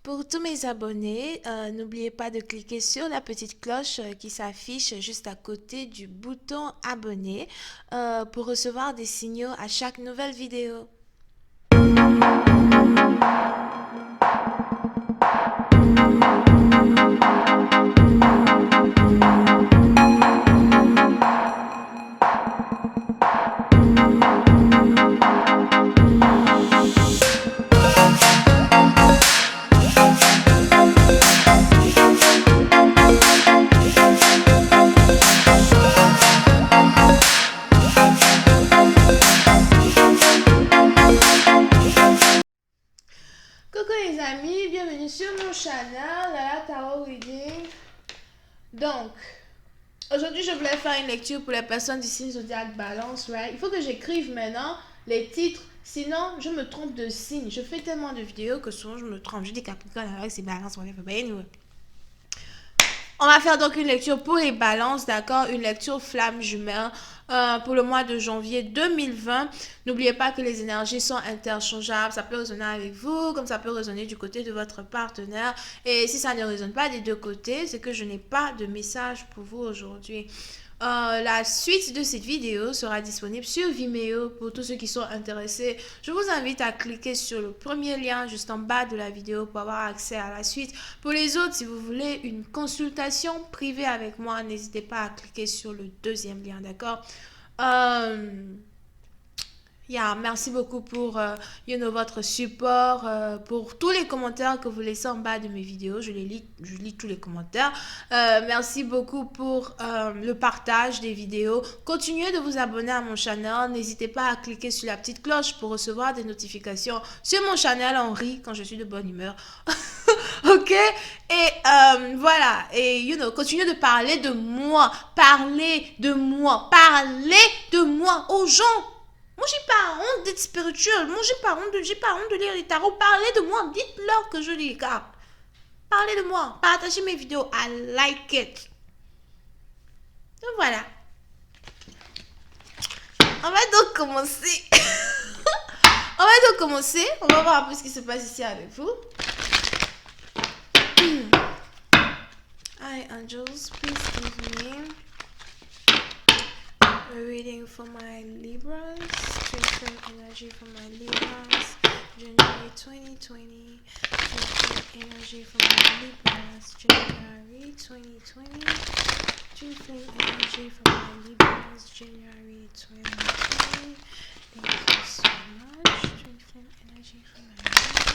Pour tous mes abonnés, n'oubliez pas de cliquer sur la petite cloche qui s'affiche juste à côté du bouton abonner pour recevoir des signaux à chaque nouvelle vidéo. Coucou les amis, bienvenue sur mon channel, la Tarot Reading. Donc, aujourd'hui je voulais faire une lecture pour les personnes du signe zodiaque Balance, right? Il faut que j'écrive maintenant les titres, sinon je me trompe de signe. Je fais tellement de vidéos que souvent je me trompe. Je dis Capricorne alors que c'est Balance, whatever, but anyway. On va faire donc une lecture pour les balances, d'accord? Une lecture flamme jumelle pour le mois de janvier 2020. N'oubliez pas que les énergies sont interchangeables. Ça peut résonner avec vous, comme ça peut résonner du côté de votre partenaire. Et si ça ne résonne pas des deux côtés, c'est que je n'ai pas de message pour vous aujourd'hui. La suite de cette vidéo sera disponible sur Vimeo pour tous ceux qui sont intéressés. Je vous invite à cliquer sur le premier lien juste en bas de la vidéo pour avoir accès à la suite. Pour les autres, si vous voulez une consultation privée avec moi, n'hésitez pas à cliquer sur le deuxième lien, d'accord? Merci beaucoup pour votre support, pour tous les commentaires que vous laissez en bas de mes vidéos. Je lis tous les commentaires. Merci beaucoup pour le partage des vidéos. Continuez de vous abonner à mon channel. N'hésitez pas à cliquer sur la petite cloche pour recevoir des notifications. Sur mon channel, on rit quand je suis de bonne humeur. Ok? Et voilà. Et, continuez de parler de moi. Parlez de moi. Parlez de moi aux gens. Moi, j'ai pas honte d'être spirituel. Moi, j'ai pas honte de lire les tarots. Parlez de moi. Dites-leur que je les regarde. Parlez de moi. Partagez mes vidéos. I like it. Donc, voilà. On va donc commencer. On va voir un peu ce qui se passe ici avec vous. Hi, angels. Please give me a reading for my Libras. Twin energy for my Libras. January 2020. Twin energy for my Libras. January 2020. Twin energy for my Libras. January 2020. Thank you so much. Twin energy for my Libras.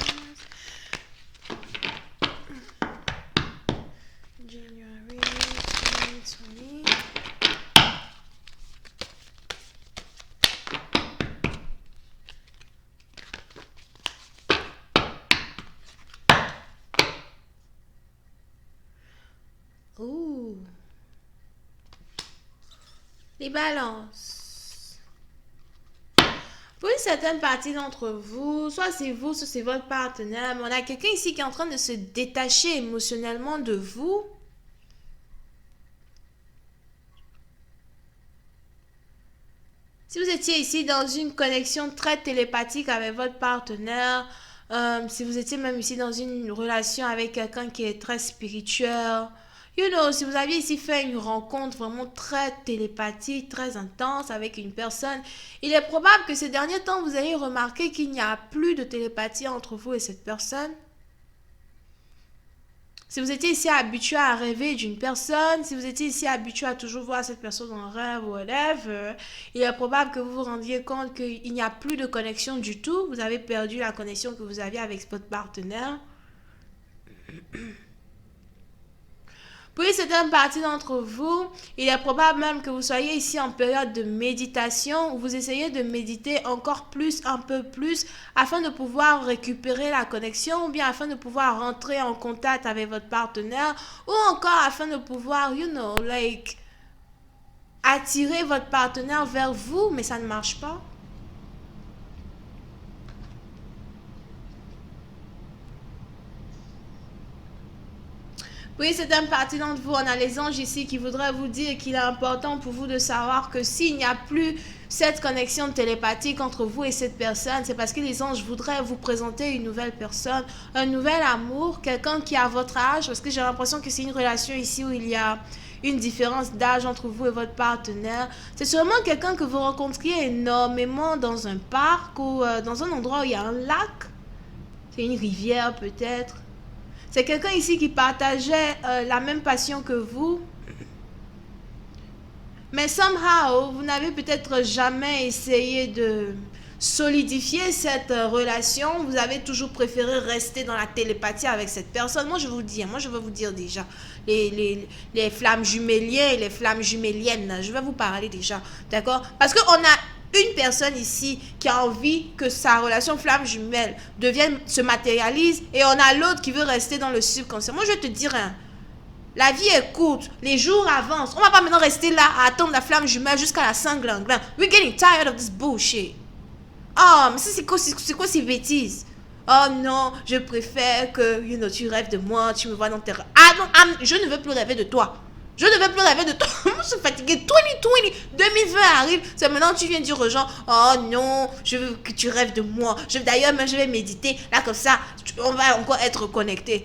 January 2020. Ouh. Les balances. Pour une certaine partie d'entre vous, soit c'est vous, soit c'est votre partenaire, mais on a quelqu'un ici qui est en train de se détacher émotionnellement de vous. Si vous étiez ici dans une connexion très télépathique avec votre partenaire, si vous étiez même ici dans une relation avec quelqu'un qui est très spirituel, si vous aviez ici fait une rencontre vraiment très télépathique, très intense avec une personne, il est probable que ces derniers temps, vous ayez remarqué qu'il n'y a plus de télépathie entre vous et cette personne. Si vous étiez ici habitué à rêver d'une personne, si vous étiez ici habitué à toujours voir cette personne en rêve ou whatever, il est probable que vous vous rendiez compte qu'il n'y a plus de connexion du tout. Vous avez perdu la connexion que vous aviez avec votre partenaire. Pour une certaine partie d'entre vous, il est probable même que vous soyez ici en période de méditation où vous essayez de méditer encore plus, un peu plus, afin de pouvoir récupérer la connexion ou bien afin de pouvoir rentrer en contact avec votre partenaire ou encore afin de pouvoir, attirer votre partenaire vers vous, mais ça ne marche pas. Oui, c'est un parti d'entre vous. On a les anges ici qui voudraient vous dire qu'il est important pour vous de savoir que s'il n'y a plus cette connexion télépathique entre vous et cette personne, c'est parce que les anges voudraient vous présenter une nouvelle personne, un nouvel amour, quelqu'un qui a votre âge, parce que j'ai l'impression que c'est une relation ici où il y a une différence d'âge entre vous et votre partenaire. C'est sûrement quelqu'un que vous rencontriez énormément dans un parc ou dans un endroit où il y a un lac. C'est une rivière peut-être. C'est quelqu'un ici qui partageait la même passion que vous. Mais somehow, vous n'avez peut-être jamais essayé de solidifier cette relation. Vous avez toujours préféré rester dans la télépathie avec cette personne. Moi, je vais vous dire déjà. Les flammes juméliens et les flammes juméliennes, je vais vous parler déjà. D'accord? Parce qu'on a une personne ici qui a envie que sa relation flamme jumelle se matérialise, et on a l'autre qui veut rester dans le subconscient. Moi, je vais te dire, hein, la vie est courte, les jours avancent. On va pas maintenant rester là à attendre la flamme jumelle jusqu'à la Saint-Glinglin. We're getting tired of this bullshit. Oh, mais c'est quoi ces bêtises? Oh non, je préfère que tu rêves de moi, tu me vois dans tes rêves. Ah non, je ne veux plus rêver de toi. Je ne veux plus rêver de toi. Moi, je suis fatiguée. 2020 arrive. C'est maintenant que tu viens dire aux gens, oh non, je veux que tu rêves de moi. D'ailleurs, même je vais méditer. Là, comme ça, on va encore être connectés.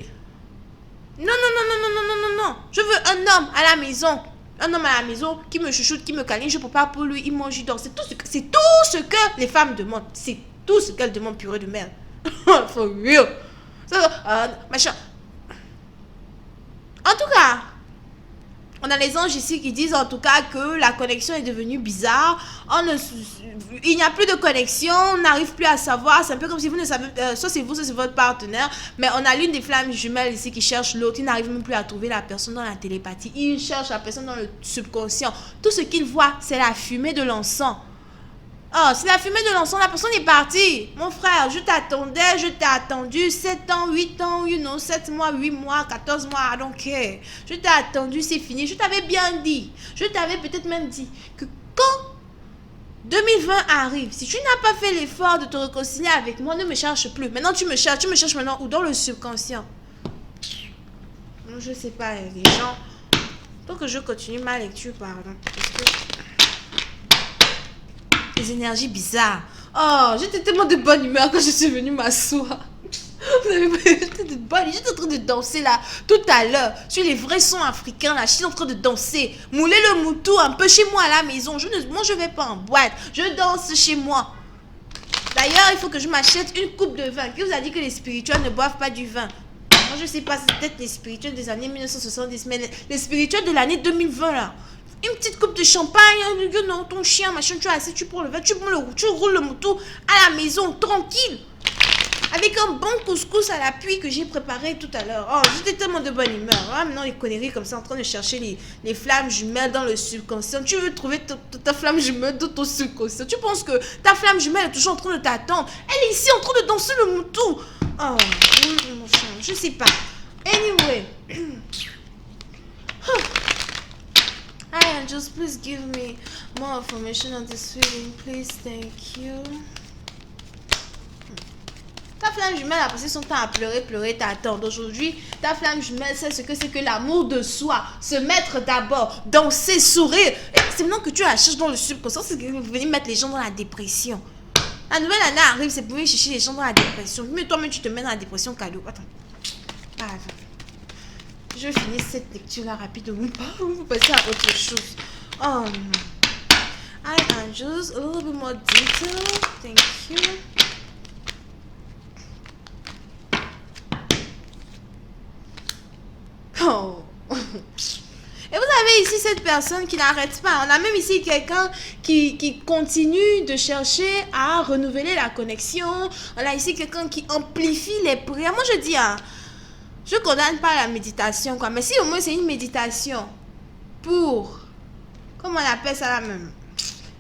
Non, non, non, non, non, non, non, non, non. Je veux un homme à la maison. Un homme à la maison qui me chuchote, qui me câline. Je prépare pour lui, il mange, il dort. C'est tout ce que les femmes demandent. C'est tout ce qu'elles demandent, purée de merde. For real. Machin. En tout cas, on a les anges ici qui disent en tout cas que la connexion est devenue bizarre. Il n'y a plus de connexion, on n'arrive plus à savoir. C'est un peu comme si vous ne savez, soit c'est vous, soit c'est votre partenaire. Mais on a l'une des flammes jumelles ici qui cherche l'autre. Il n'arrive même plus à trouver la personne dans la télépathie. Il cherche la personne dans le subconscient. Tout ce qu'il voit, c'est la fumée de l'encens. Oh, c'est la fumée de l'encens, la personne est partie. Mon frère, je t'attendais, je t'ai attendu 7 ans, 8 ans, 7 mois, 8 mois, 14 mois, I don't care. Je t'ai attendu, c'est fini. Je t'avais bien dit. Je t'avais peut-être même dit que quand 2020 arrive, si tu n'as pas fait l'effort de te réconcilier avec moi, ne me cherche plus. Maintenant, tu me cherches maintenant où? Dans le subconscient. Je sais pas, les gens. Donc que je continue ma lecture, pardon. Parce que les énergies bizarres. Oh, j'étais tellement de bonne humeur quand je suis venue m'asseoir. J'étais de bonne, j'étais en train de danser là tout à l'heure sur les vrais sons africains là. Je suis en train de danser, mouler le moutou un peu chez moi à la maison. Moi je vais pas en boîte, je danse chez moi. D'ailleurs il faut que je m'achète une coupe de vin. Qui vous a dit que les spirituels ne boivent pas du vin? Moi je sais pas, c'est peut-être les spirituels des années 1970, mais les spirituels de l'année 2020 là. Une petite coupe de champagne, non, ton chien, machin, tu as assez, tu prends le vin, tu roules le moutou à la maison, tranquille. Avec un bon couscous à l'appui que j'ai préparé tout à l'heure. Oh, j'étais tellement de bonne humeur. Ah, maintenant, les conneries comme ça, en train de chercher les flammes jumelles dans le subconscient. Tu veux trouver ta flamme jumelle dans ton subconscient. Tu penses que ta flamme jumelle est toujours en train de t'attendre. Elle est ici en train de danser le moutou. Oh, je sais pas. Anyway. Hi, Angels, please give me more information on this feeling, please. Thank you. Ta flamme jumelle a passé son temps à pleurer, t'attendre. Aujourd'hui, ta flamme jumelle sait ce que c'est que l'amour de soi. Se mettre d'abord, danser, sourire. Et c'est maintenant que tu la cherches dans le subconscient, c'est que vous venez mettre les gens dans la dépression. La nouvelle année arrive, c'est pour venir chercher les gens dans la dépression. Mais toi-même, tu te mets dans la dépression, cadeau. Attends. Je finis cette lecture-là rapidement. Vous passez à autre chose. Oh non. Hi, Angels. A little bit more detail. Thank you. Oh. Et vous avez ici cette personne qui n'arrête pas. On a même ici quelqu'un qui continue de chercher à renouveler la connexion. On a ici quelqu'un qui amplifie les prières. Moi, je dis, je ne condamne pas la méditation, quoi. Mais si au moins c'est une méditation pour, comment on appelle ça là même,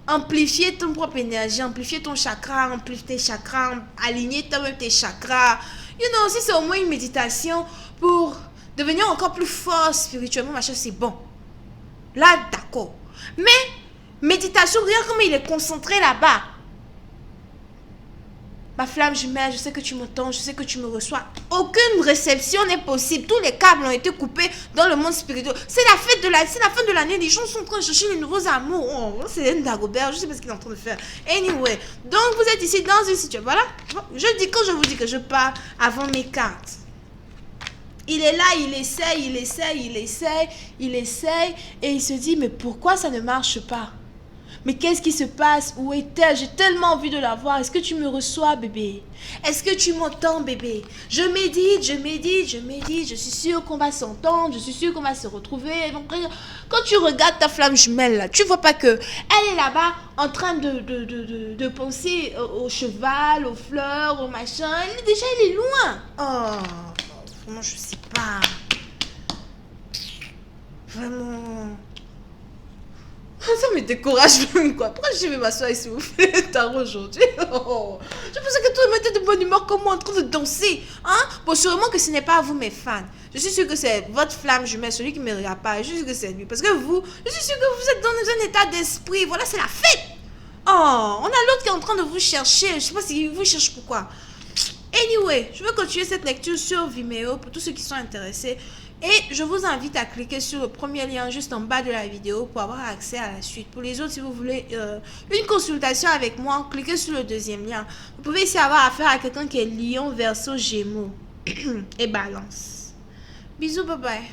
amplifier ton propre énergie, amplifier ton chakra, amplifier tes chakras, aligner toi-même tes chakras. Si c'est au moins une méditation pour devenir encore plus fort spirituellement, machin, c'est bon. Là, d'accord. Mais, méditation, regarde comment il est concentré là-bas. Ma flamme jumelle, je sais que tu m'entends, je sais que tu me reçois. Aucune réception n'est possible. Tous les câbles ont été coupés dans le monde spirituel. C'est la fête de c'est la fin de l'année. Les gens sont en train de chercher les nouveaux amours. Oh, c'est un Dagobert, je sais pas ce qu'il est en train de faire. Anyway, donc vous êtes ici dans une situation. Voilà. Je dis quand je vous dis que je pars avant mes cartes. Il est là, il essaye, et il se dit, mais pourquoi ça ne marche pas? Mais qu'est-ce qui se passe? Où est-elle? J'ai tellement envie de la voir. Est-ce que tu me reçois, bébé? Est-ce que tu m'entends, bébé? Je médite. Je suis sûre qu'on va s'entendre. Je suis sûre qu'on va se retrouver. Donc, quand tu regardes ta flamme jumelle, là, tu vois pas que elle est là-bas en train de penser au cheval, aux fleurs, au machin. Elle est loin. Oh, vraiment, je sais pas. Vraiment... Ça me décourage même quoi. Pourquoi je vais m'asseoir ici vous faites tard aujourd'hui? Oh. Je pensais que tout le monde était de bonne humeur comme moi en train de danser. Hein? Bon, sûrement que ce n'est pas vous mes fans. Je suis sûre que c'est votre flamme jumelle, celui qui ne me regarde pas. Je suis sûre que c'est lui. Parce que vous, je suis sûre que vous êtes dans un état d'esprit. Voilà, c'est la fête. Oh, on a l'autre qui est en train de vous chercher. Je ne sais pas s'il vous cherche pourquoi. Anyway, je vais continuer cette lecture sur Vimeo pour tous ceux qui sont intéressés. Et je vous invite à cliquer sur le premier lien juste en bas de la vidéo pour avoir accès à la suite. Pour les autres, si vous voulez une consultation avec moi, cliquez sur le deuxième lien. Vous pouvez ici avoir affaire à quelqu'un qui est Lion, Verseau, Gémeaux et Balance. Bisous, bye bye.